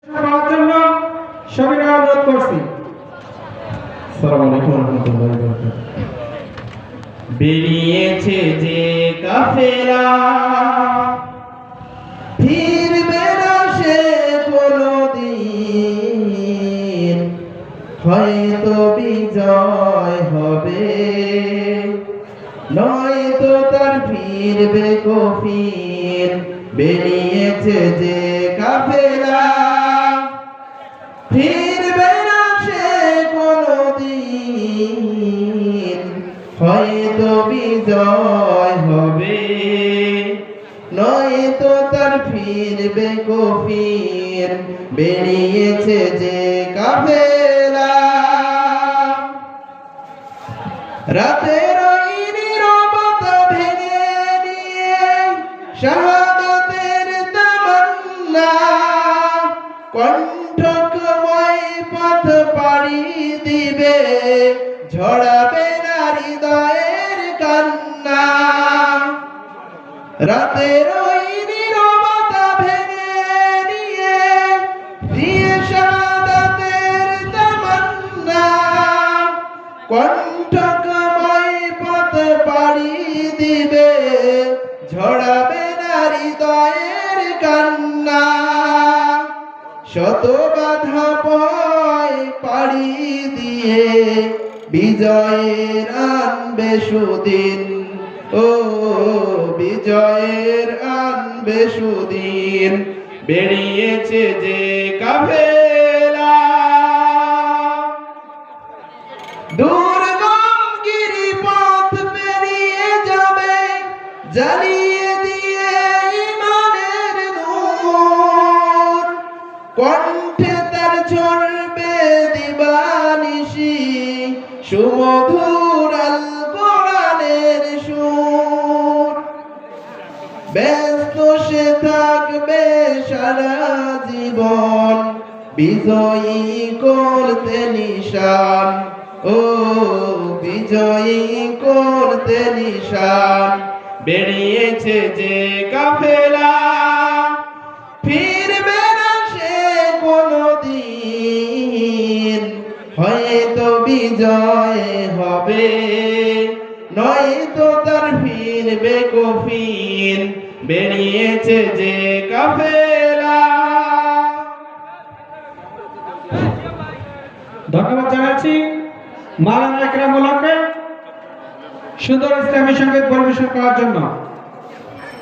পাওয়ার জন্য সবিনয় অনুরোধ করছি। আসসালামু আলাইকুম ওয়া রাহমাতুল্লাহি ওয়া বারাকাতুহু। বেরিয়েছে যে কাফেলা ফিরবে না সে কোনদিন, হয়তো বিজয় হবে, নয়তো তার ফিরবে কফিন। বেরিয়েছে যে কাফেলা ফিরবে না সে কোনদিন, হয়তো বিজয় হবে, নয়তো তার ফিরবে কফির। বেরিয়েছে যে কাফেলা রাতের ওই নীরবতা ভেঙে নিয়ে শাহাদাতের তামান্না, কণ্ঠময় পথ পাড়ি দিবে, ঝরাবে না হৃদয়ের কান্না। রাতের ওই নীরবতা ভেঙে নিয়ে শাহাদাতের তামান্না, কণ্ঠময় পথ পাড়ি দিবে, ঝরাবে না হৃদয়ের কান্না। শত বাধা পয় পাড়ি দিয়ে বিজয়ের আনবে সুদিন, ও বিজয়ের আনবে সুদিন। বেরিয়েছে যে কাফেলা দুর্গম গিরিপথ পেরিয়ে যাবে, জ্বালিয়ে দিয়ে ইমানের নূর। কণ্ঠে তার ঝরবে দিবানিশি সুমধুর আল কোরআনের সুর। ব্যস্ত সে থাকবে সারা জীবন, বিজয়ী করতে নিশান, ও বিজয়ী করতে নিশান। বেরিয়েছে যে কাফেলা ফিরবে না সে কোনদিন, হয়তো বিজয় হবে, নয়তো তার ফিরবে কফিন। বেরিয়েছে যে কাফেলা। ধন্যবাদ জানাচ্ছি মাওলানা ইকরামুল হককে সুন্দর ইসলামী সঙ্গীত পরিবেশন করার জন্য।